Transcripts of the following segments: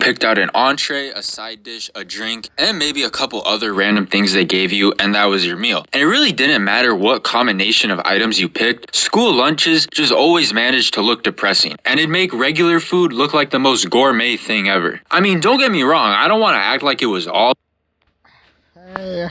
picked out an entree, a side dish, a drink, and maybe a couple other random things they gave you, and that was your meal. And it really didn't matter what combination of items you picked, school lunches just always managed to look depressing, and it'd make regular food look like the most gourmet thing ever. I mean, don't get me wrong, I don't want to act like it was all... Yeah.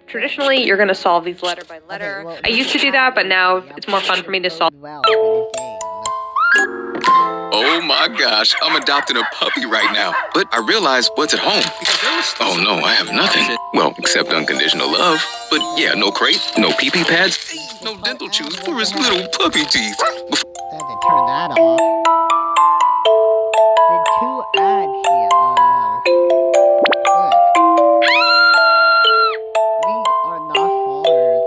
Traditionally, you're going to solve these letter by letter. I used to do that, but now it's more fun for me to solve. Oh my gosh, I'm adopting a puppy right now. But I realize what's at home. Oh no, I have nothing. Well, except unconditional love. But yeah, no crate, no pee-pee pads, no dental chews for his little puppy teeth. Had to turn that off. Did 2 ads here. These are not hard.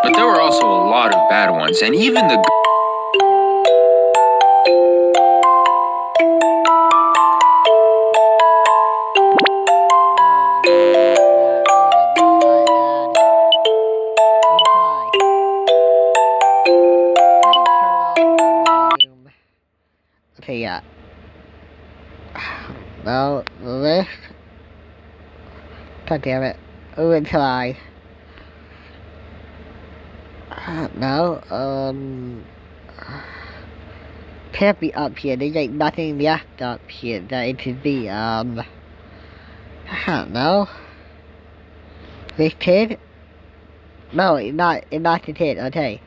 But there were also a lot of bad ones, and even the... Okay, yeah. Well, this... God damn it. I'm gonna try. No, can't be up here. There's like nothing left up here that it should be. I don't know. This kid? No, it's not the kid, okay.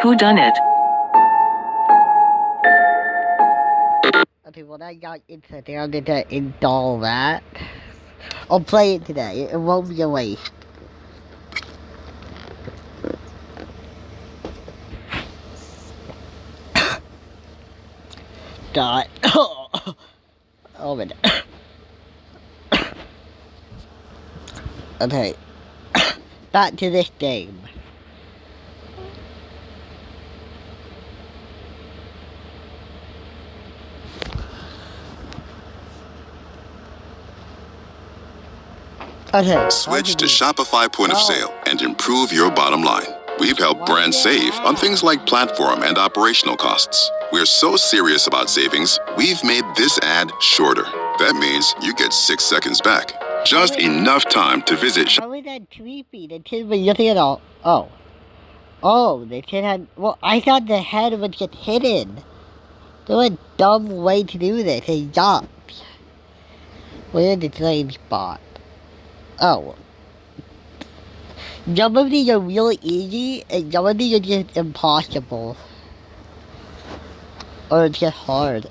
Who done it? Okay, well I got into there, I'm gonna install that. I'll play it today, it won't be a waste. God. Oh my God. Okay. Back to this game. Okay. Switch to Shopify Point of Sale and improve your bottom line. We've helped brands save on things like platform and operational costs. We're so serious about savings, we've made this ad shorter. That means you get 6 seconds back. Just enough time to visit. How is that creepy? The kid was looking at all. Oh. Oh, the kid had. Well, I thought the head would get hidden. There's a dumb way to do this. It jumps. Where's the train spot? Oh. Some of these are really easy, and some of these are just impossible. Or it's just hard.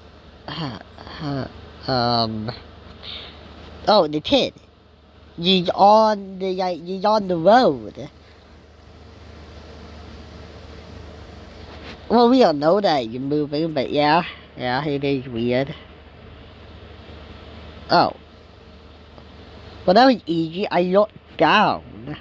Oh, the kid. He's on the road. Well, we don't know that you're moving, but yeah. Yeah, it is weird. Oh. Well, that was easy. I looked down.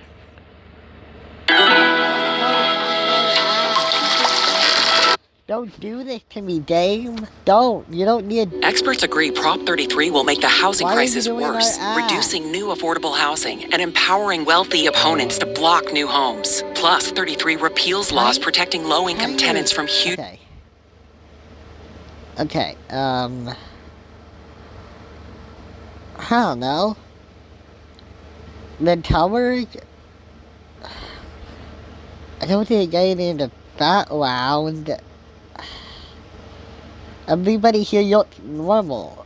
Don't do this to me, Dame. Don't. You don't need... Experts agree Prop 33 will make the housing crisis worse, reducing new affordable housing and empowering wealthy opponents to block new homes. Plus, 33 repeals laws protecting low-income tenants from huge... Okay. Okay, I don't know. The towers. I don't think getting in the background. Everybody here looks normal.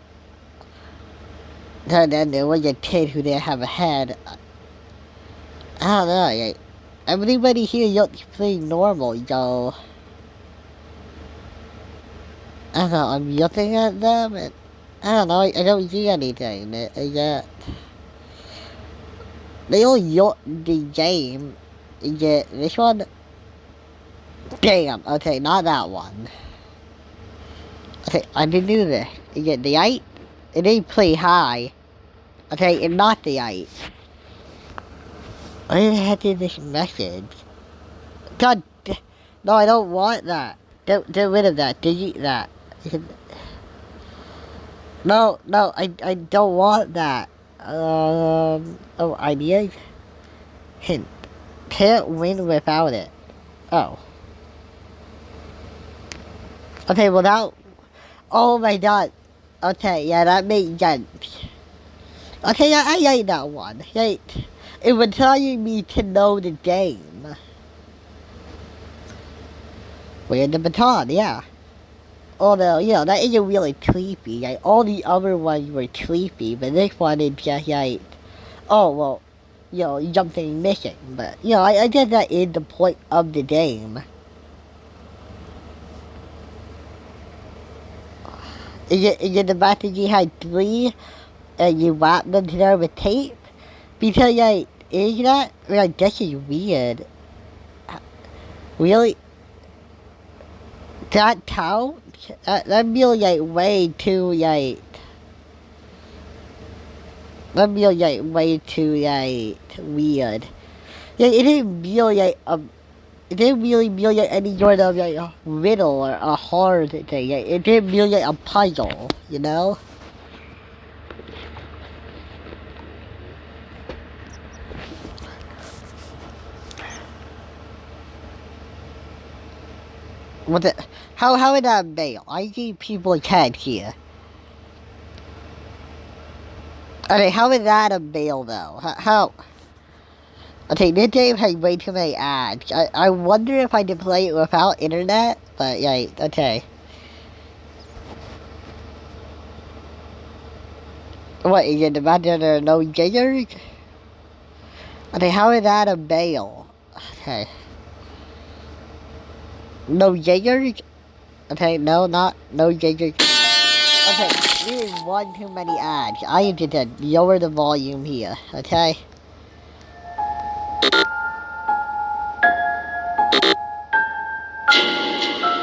And then there was a kid who didn't have a head. I don't know. Like, everybody here looks pretty normal, so. I don't know. I'm looking at them and I don't know. I don't see anything. They all look the same. This one. Damn. Okay, not that one. Okay, I didn't do this. Is it the 8? It is pretty high. Okay, it's not the 8. Why the heck is this message? God, no, I don't want that. Get rid of that. Delete that. No, I don't want that. Oh, ideas? Hint. Can't win without it. Oh. Okay, well now. Oh my god. Okay, yeah, that makes sense. Okay, yeah, I like that one. Like, it was telling me to know the game. We're the baton, yeah. Although, you know, that isn't really creepy. Like, all the other ones were creepy, but this one is just like, oh, well, you know, something missing. But, you know, I guess that is the point of the game. Is it the fact that you had 3 and you wrap them together with tape? Because, like, is that? Like, this is weird. Really? That count? That'd be, like, way too, like... That'd be, like, way too, like, weird. Like, it didn't feel like, it didn't really feel like any sort of, like, a riddle or a hard thing. Like, it didn't feel like a puzzle, you know? What the... How would that fail? I see people head here. Okay, how is that a fail, though? How... Okay, this game has way too many ads. I wonder if I can play it without internet, but yeah, okay. What, is it about that there are no giggers? Okay, how is that a fail? Okay. No giggers? Okay, no giggers. Okay, this is one too many ads. I need to lower the volume here, okay?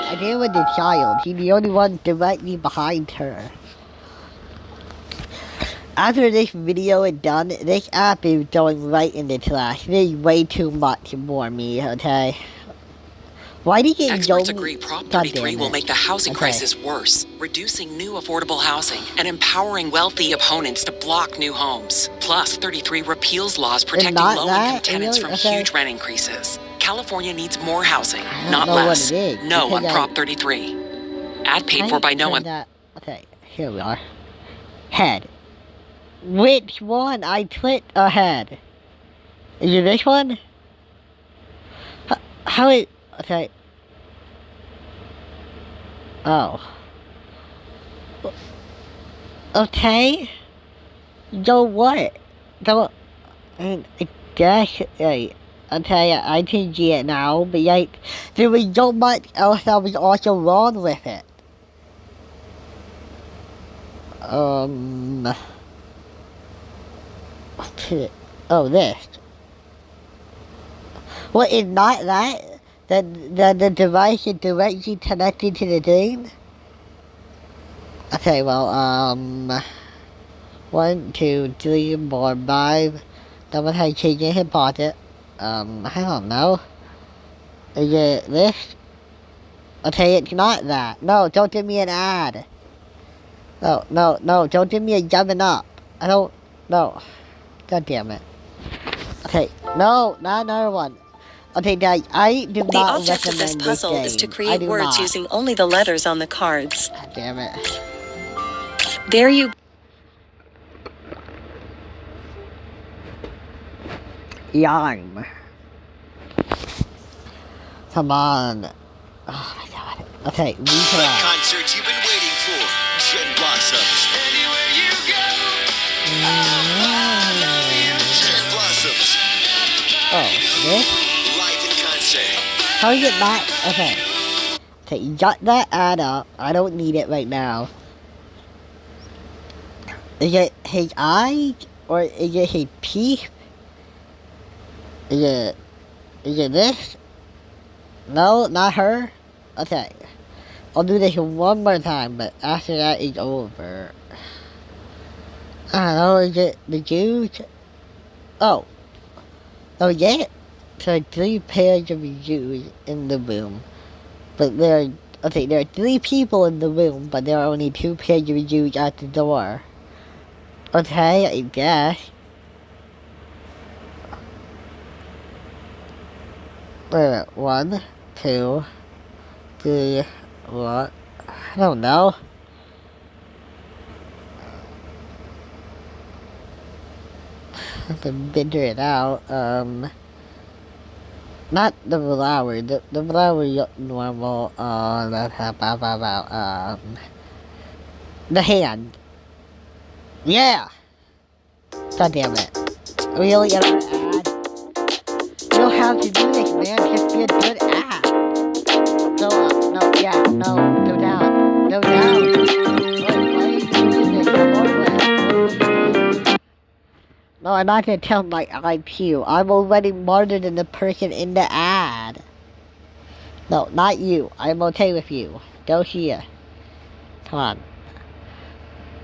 I deal with the child. She's the only one directly behind her. After this video is done, this app is going right in the trash. This is way too much for me, okay? Why do you get Experts agree Prop 33 will make the housing crisis worse, reducing new affordable housing and empowering wealthy opponents to block new homes. Plus, 33 repeals laws protecting low-income tenants from huge rent increases. California needs more housing, not less. No on Prop 33. Ad paid for by no one. Okay, here we are. Head. Which one? I clicked ahead. Is it this one? How it... Okay. Oh. Okay. So what? So, I guess, like, okay, I can see it now, but like, there was so much else that was also wrong with it. Oh, this. Well, it's not that? The device is directly connected to the thing? Okay, well, 1, 2, 3, 4, 5. Someone has changed his pocket. I don't know. Is it this? Okay, it's not that. No, don't give me an ad. No, don't give me a jumping up. I don't, no. God damn it. Okay, no, not another one. Okay, guys, I do not recommend this game. The object of this puzzle is to create words using only the letters on the cards. God damn it. There you... yarn. Come on. Oh my god. Okay, we try. Concert you've been waiting for. Jet Blossoms. Anywhere you go. Jet Blossoms. Oh, this? Live in concert. How is it not? Okay. Okay, you got that ad up. I don't need it right now. Is it his eyes? Or is it his teeth? Is it this? No, not her? Okay. I'll do this one more time, but after that it's over. I don't know, is it the Jews? Oh. Oh, yeah. So 3 pairs of Jews in the room. But there are 3 people in the room, but there are only 2 pairs of Jews at the door. Okay, I guess. Wait a minute. 1, 2, 3, what? I don't know. I have to figure it out. Not the flower. The flower is normal. The hand. Yeah! God damn it. Really? You don't have to do this, man. Just be a good ad. Go up. No, yeah, no. Go down. Go down. Why are you doing this? Come over. No, I'm not gonna tell my IQ. I'm already smarter than the person in the ad. No, not you. I'm okay with you. Go here. Come on.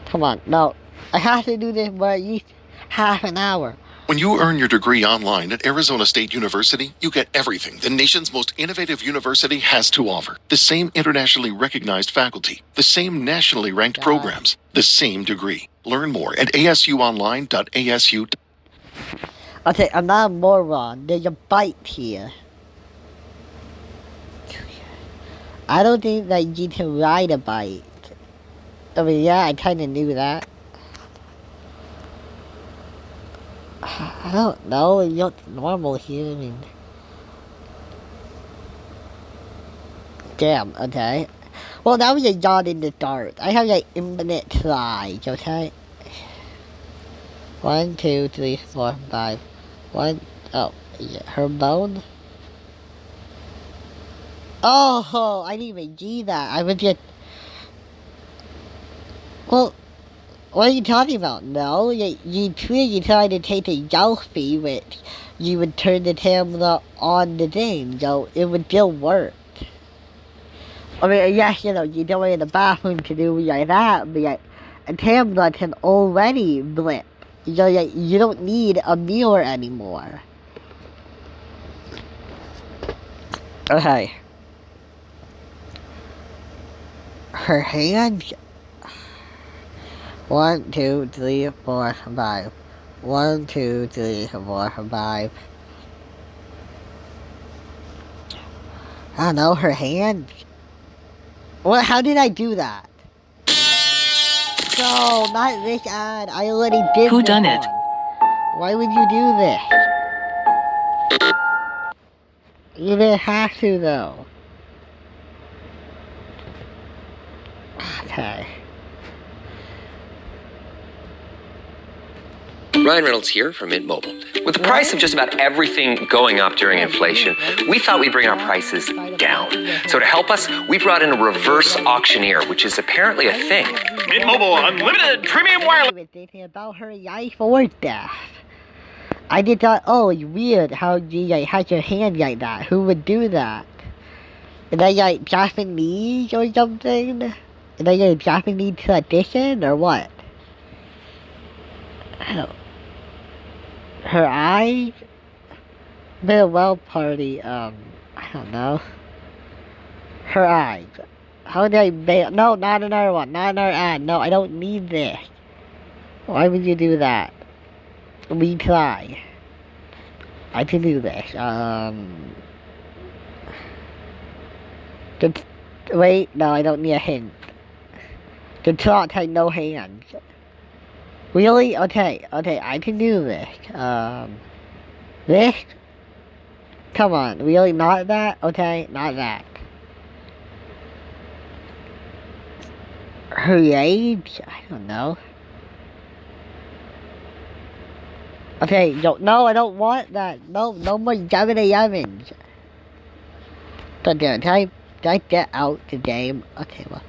Come on. No. I have to do this for at least half an hour. When you earn your degree online at Arizona State University, you get everything the nation's most innovative university has to offer. The same internationally recognized faculty, the same nationally ranked programs, the same degree. Learn more at asuonline.asu. Okay, I'm not a moron. There's a bite here. I don't think that you can ride a bike. I mean, yeah, I kind of knew that. I don't know, it looks normal here, I mean... Damn, okay. Well, that was a yawn in the dark. I have like infinite tries, okay? 1, 2, 3, 4, 5. 1, oh, is it her bone? Oh, I didn't even see that. I was just... Well... What are you talking about? No, you clearly tried to take a selfie, which you would turn the camera on the thing, so it would still work. I mean, yes, you know, you go in the bathroom to do like that, but like, a camera can already blip. So like, you don't need a mirror anymore. Okay. Her hands... 1, 2, 3, 4, 5. 1, 2, 3, 4, 5. I don't know, her hand. What? How did I do that? No, not this ad. I already did. Who done it? Why would you do this? You didn't have to, though. Okay. Ryan Reynolds here from Mint Mobile. With the price of just about everything going up during inflation, we thought we'd bring our prices down. So to help us, we brought in a reverse auctioneer, which is apparently a thing. Mint Mobile Unlimited Premium Wireless. I was thinking about her life or death. I just thought, oh, it's weird how you like had your hand like that. Who would do that? Is that like Japanese or something? Is that like Japanese tradition or what? I don't. Her eyes? Farewell party, I don't know. Her eyes. How did I make... No, not another one. Not another ad. No, I don't need this. Why would you do that? Retry. I can do this. Wait, no, I don't need a hint. The clock had no hands. Really? Okay, I can do this. This? Come on, really? Not that? Okay, not that. Her age? I don't know. Okay, no, I don't want that. No more 7-Elevens. So can I get out the game? Okay, well,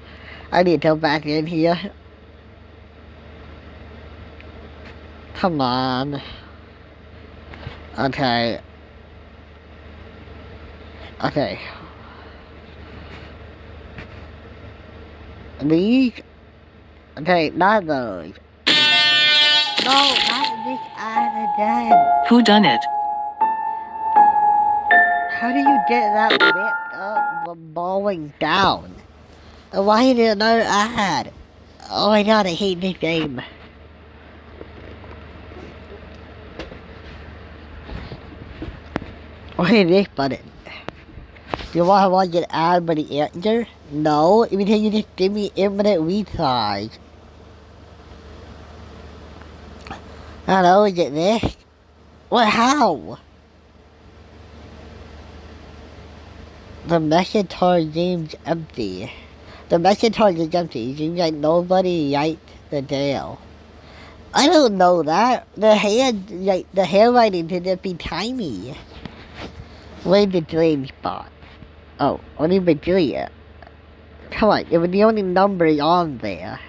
I need to go back in here. Come on. Okay. Okay. These? Okay, not those. No, not this ad again. Who done it? How do you get that bit up from falling down? Why is there another ad? Oh my god, I hate this game. What is this button? Do you want to watch an ad by the answer? No, because you just give me infinite retries. I don't know, is it this? What, how? The message card seems empty. The message card is empty. It seems like nobody liked the deal. I don't know that. The handwriting should just be tiny. Where's the dream spot? Oh, only Virginia. Come on, it was the only number on there.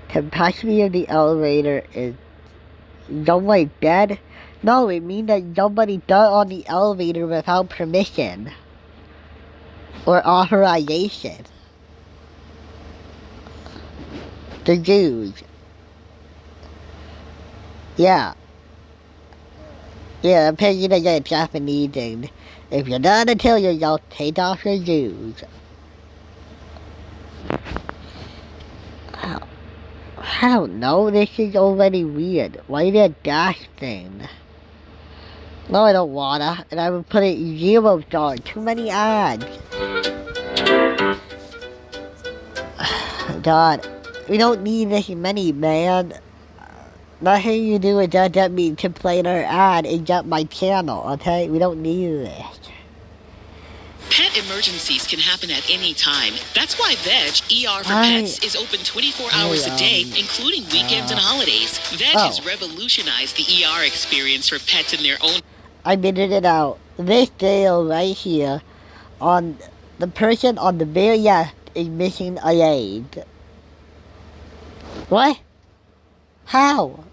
Capacity of the elevator is somebody dead? No, it means that somebody got on the elevator without permission. Or authorization. The Jews. Yeah. Yeah, apparently they get Japanese and if you're not to tell yourself, take off your shoes. I don't know, this is already weird. Why is there a dash thing? No, I don't wanna, and I would put it 0 star. Too many ads. God, we don't need this many, man. Nothing you do is just get me to play another ad and get my channel, okay? We don't need this. Pet emergencies can happen at any time. That's why Veg, ER for Pets, is open 24 hours a day, including weekends and holidays. Veg has revolutionized the ER experience for pets in their own... I figured it out. This deal right here, on the person on the very left is missing a leg. What? How?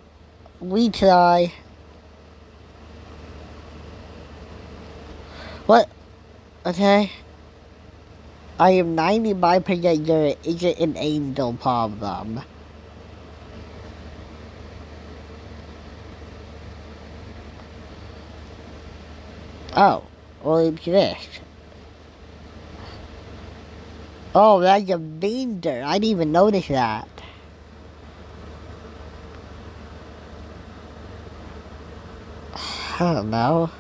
We try. What? Okay. I am 95% sure it isn't an angel problem. Oh, well it's this. Oh, that's a vendor. I didn't even notice that. I don't know.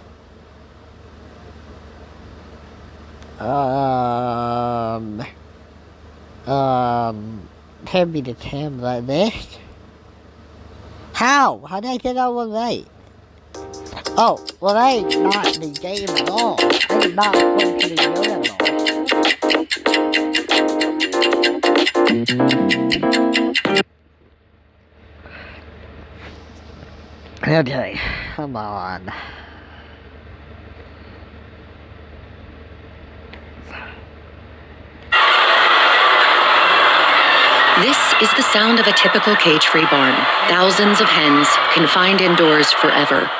Can't be the Tim like this. How? How did I get that one right? Oh, well that is not the game at all. That is not according to the game at all. Okay, come on. This is the sound of a typical cage-free barn. Thousands of hens confined indoors forever.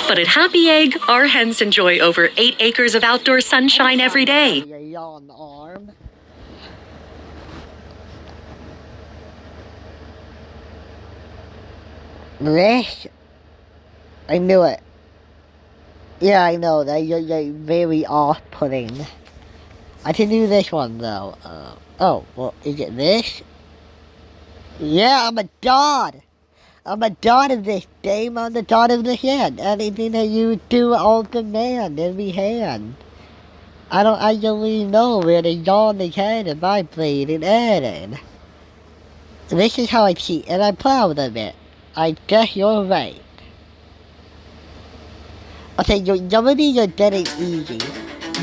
But at Happy Egg, our hens enjoy over 8 acres of outdoor sunshine every day. This? I knew it. Yeah, I know that you're very off-putting. I can do this one though. Oh, well, is it this? Yeah, I'm a god. I'm a god of this game. I'm the god of the hand. Anything that you do on command, every hand. I don't actually know where the god is headed by playing and adding. This is how I cheat, and I'm proud of it. I guess you're right. Okay, somebody just did it easy.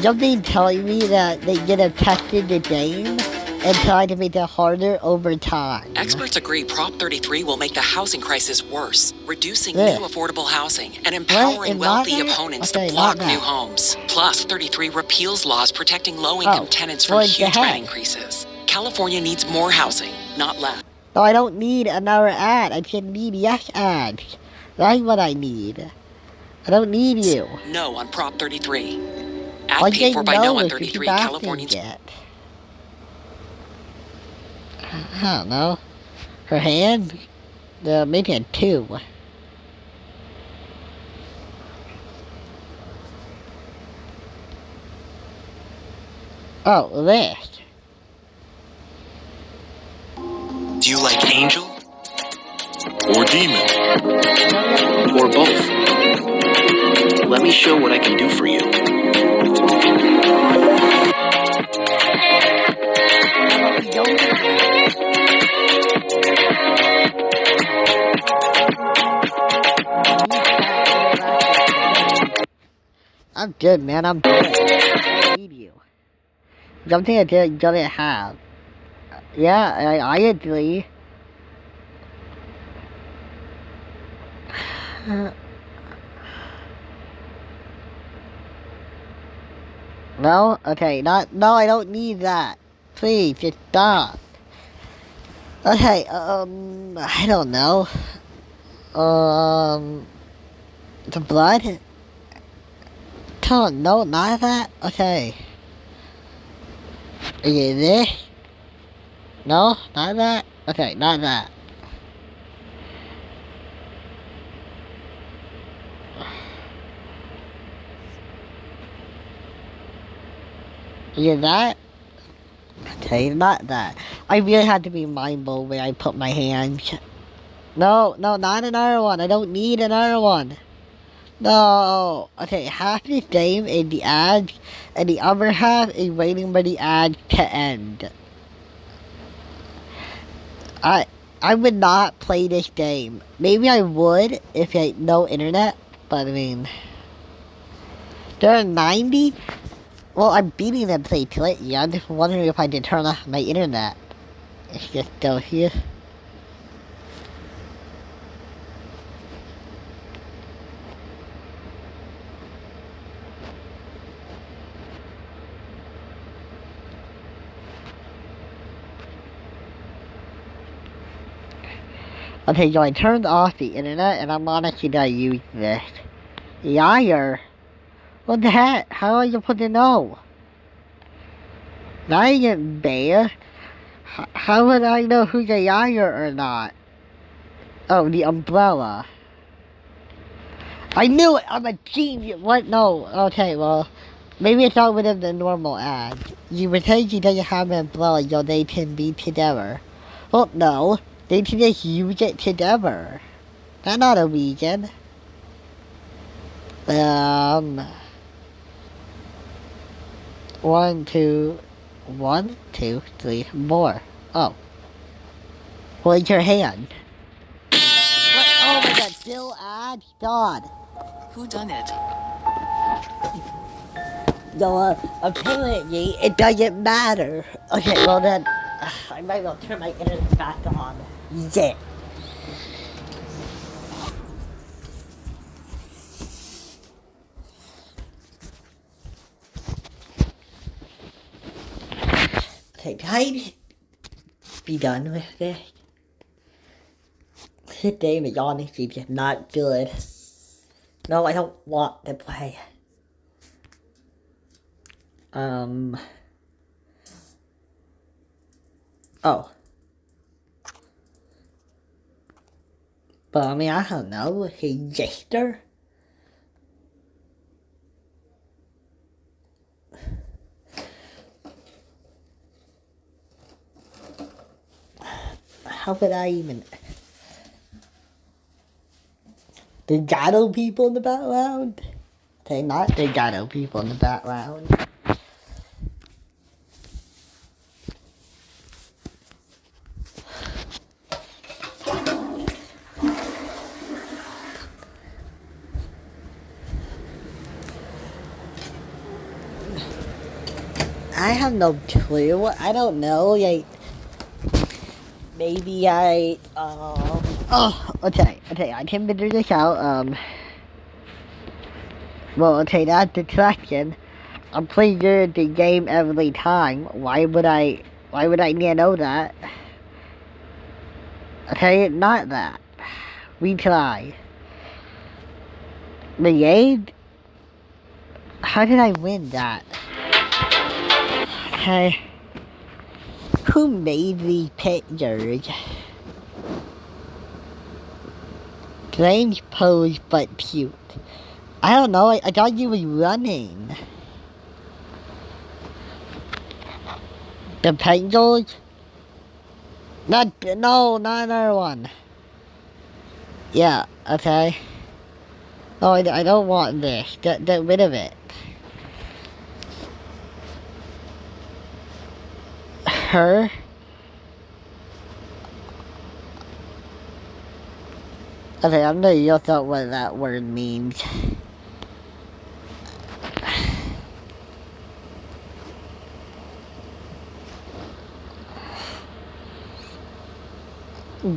Something telling me that they could have tested the game and tried to make it harder over time. Experts agree Prop 33 will make the housing crisis worse, reducing new affordable housing and empowering wealthy opponents to block new homes. Plus, 33 repeals laws protecting low-income tenants from huge rent increases. California needs more housing, not less. No, I don't need another ad. I just need yes ads. That's what I need. I don't need you. No on Prop 33. Ad paid for by No on 33, Californians. I don't know. Her hand? Maybe a 2. Oh, this. Do you like angel? Or demon? Or both? Let me show what I can do for you. I'm good, man. I'm good. I need you. Something I didn't have. Yeah, I agree. No? Okay, no, I don't need that. Please, just stop. Okay, I don't know. The blood? No, not that? Okay. Is it this? No, not that? Okay, not that. Is it that? Okay, not that. I really had to be mindful when I put my hands. No, not another one. I don't need another one. No. Okay, half the game is the ads, and the other half is waiting for the ads to end. I would not play this game. Maybe I would if I had no internet, but I mean, there are 90. Well, I'm beating them play to it. Yeah, I'm just wondering if I did turn off my internet. It's just still here. Okay, so I turned off the internet and I'm honestly gonna use this. Yair? What the heck? How are you supposed to know? Not even Bear? How would I know who's a Yair or not? Oh, the umbrella. I knew it! I'm a genius! What? No. Okay, well, maybe it's not within the normal ad. You pretend she doesn't have an umbrella so they can be together. Well, no. They can just use it together. That's not a reason. 1, 2, 3, 4. Oh. Hold your hand. What? Oh my god, still ad? God. Who done it? No, apparently it doesn't matter. Okay, well then, I might as well turn my internet back on. Yeah. Okay, can I be done with this? This game is honestly just not good. No, I don't want to play. Oh. But I mean, I don't know. His gesture? How could I even... The Gato people in the background? Okay, not the Gato people in the background. I have no clue. I don't know. Like, maybe I, oh, okay, I can figure this out. Well, okay, that's the question. I'm playing good the game every time. Why would I need to know that? Okay, not that. Retry. The game? How did I win that? Okay. Who made these pictures? Strange pose but cute. I don't know, I thought you were running. The pencils? No, not another one. Yeah, okay. No, I don't want this. Get rid of it. Her? Okay, I'm gonna look up what that word means.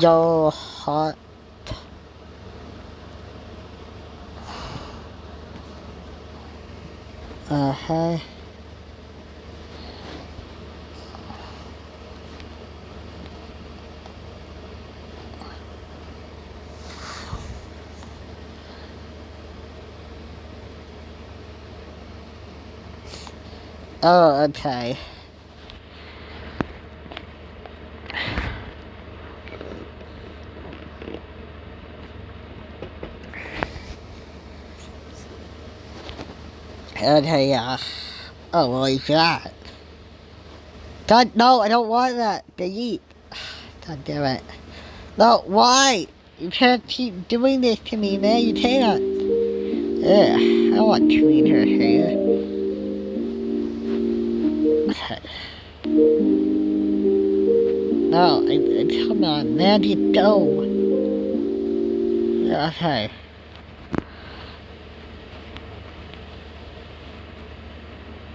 Yo, hot. Uh-huh. Oh, okay. Okay, yeah. Oh, what is that? God, no, I don't want that. Delete. God damn it. No, why? You can't keep doing this to me, man. You can't. Ugh, I want to clean her hair. Okay. No, come on, man, you go. Okay.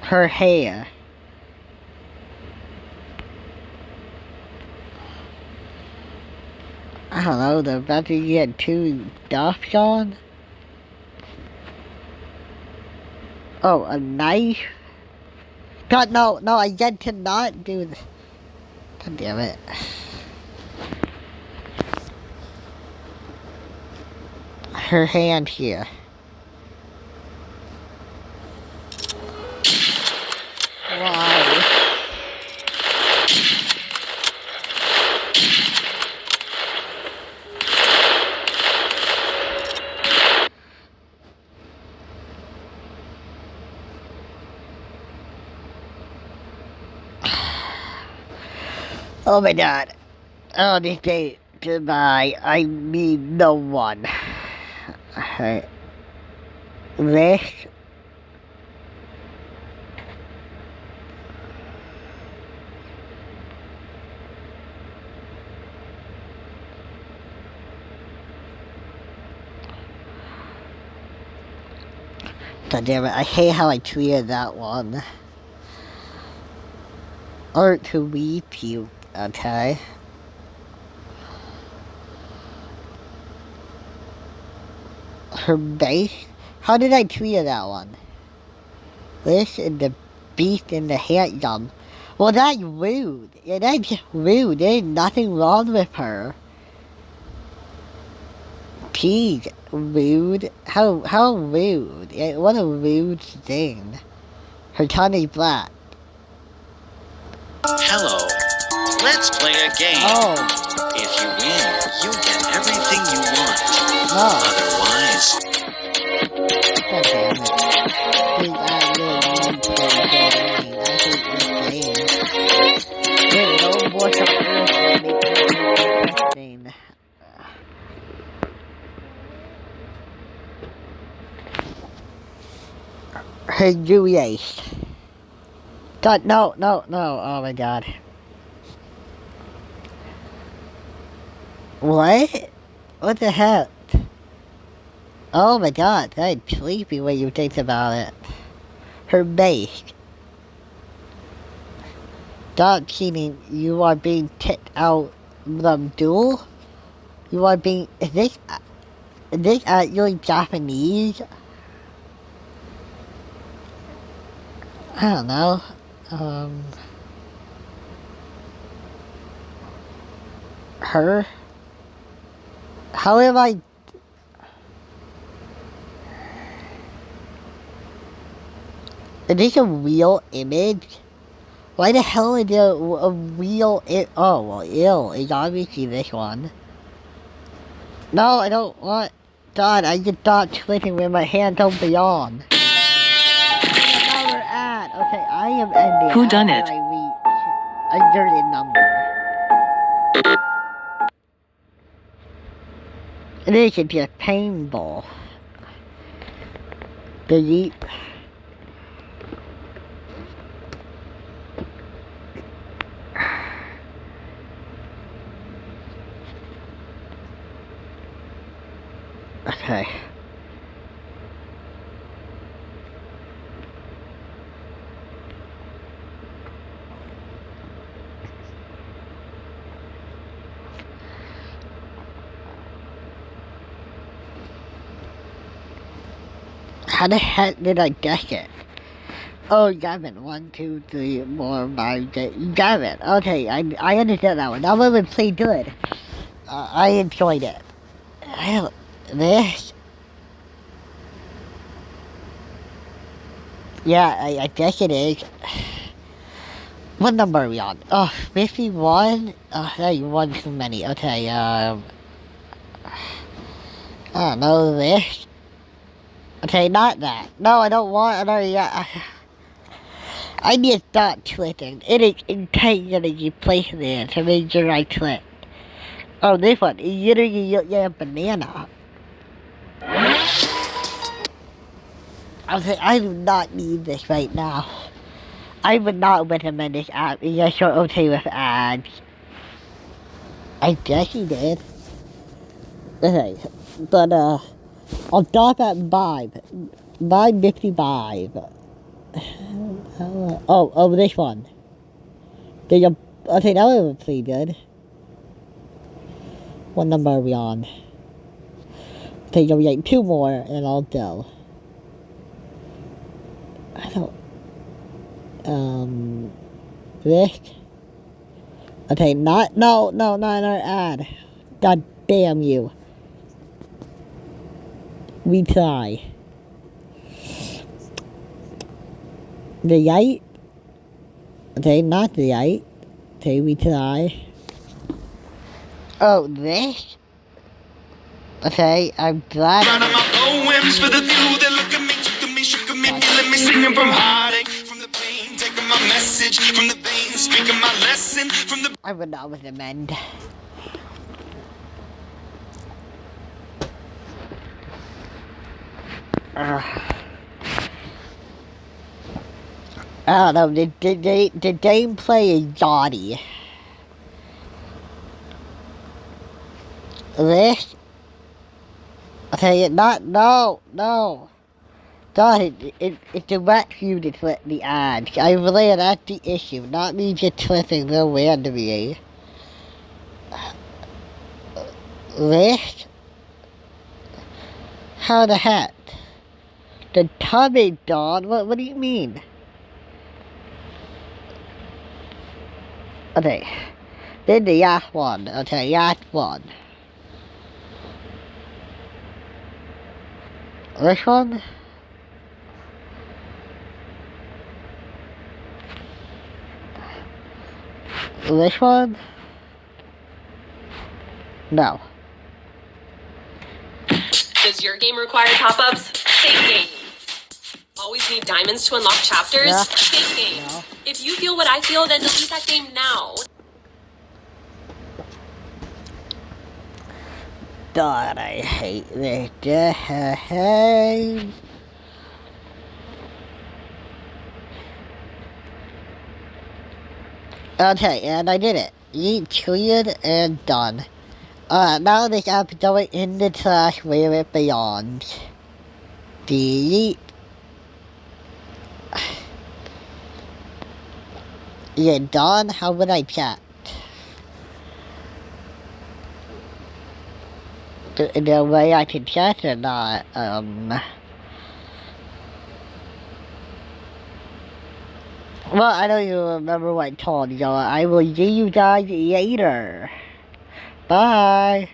Her hair. I don't know, they're about to get too dark on. Oh, a knife? God, no, I get to not do this. God damn it. Her hand here. Why? Oh my god. Oh, this day, goodbye. I mean no one. Okay. This. God damn it, I hate how I tweeted that one. Or to repeat, okay? Her base? How did I tweet that one? This is the beast in the handgun. Well, that's rude. Yeah, that's just rude. There's nothing wrong with her. Jeez, rude. How rude. Yeah, what a rude thing. Her tongue is black. Hello. Let's play a game. Oh. If you win, you get everything you want. No. Otherwise... God damn it. Dude, I really need to play a game. I hate this game. There's no more on earth will make me interesting. Her Julius. God, no. Oh my god. What? What the heck? Oh my god, that's sleepy when you think about it. Her base. Stop cheating. You are being kicked out of the duel. You are being. Is this actually Japanese? I don't know. Her? How am I? Is this a real image? Why the hell is there a real oh, well, ew, it's obviously this one. No, I don't want. God, I just stopped clicking with my hand don't be on. Another ad. Okay, I am ending. Who done it? I reach a certain number. This is just painful. Delete. Okay. How the heck did I guess it? Oh, Gavin. 1, 2, 3, 4, 5, 6. Gavin. Okay, I understand that one. That one was pretty good. I enjoyed it. This? Yeah, I guess it is. What number are we on? Oh, 51? Oh, that's one too many. Okay, I don't know, this? Okay, not that. No, I don't want another, yeah. I need to stop clicking. It is intentionally placing it to make sure I click. Oh, this one. It literally looks like a banana. I do not need this right now. I would not recommend this app unless you're okay with ads. I guess you did. Okay, but I'll stop at 5. 5:55. Oh, this one. Okay, that was pretty good. What number are we on? Okay, so we got 2 more and I'll go. I don't. This? Okay, not another ad. God damn you. We try. The light? Okay, not the light. Okay, we try. Oh, this? Okay, I'm glad. Running my poems for the few that look at me, took at me, shook at me, feeling me, singing from heartache, from the pain, taking my message from the veins, speaking my lesson from the. I would not recommend. I don't know, the gameplay is gaudy. This? Okay, no. God, it directs you to click the ads. I believe that's the issue, not me just clicking them randomly. This? How the heck? The tummy dog? What do you mean? Okay, then the last one. Okay, last one. This one? This one? No. Does your game require top-ups? Fake game. Always need diamonds to unlock chapters? Yeah. Fake game. No. If you feel what I feel, then delete that game now. God, I hate this game. Okay, and I did it. Yeet, cleared, and done. Now this app is going in the trash where it belongs. Delete. Is it done? How would I chat? The way I can chat or not? Well, I don't even remember what I told you. I will see you guys later. Bye.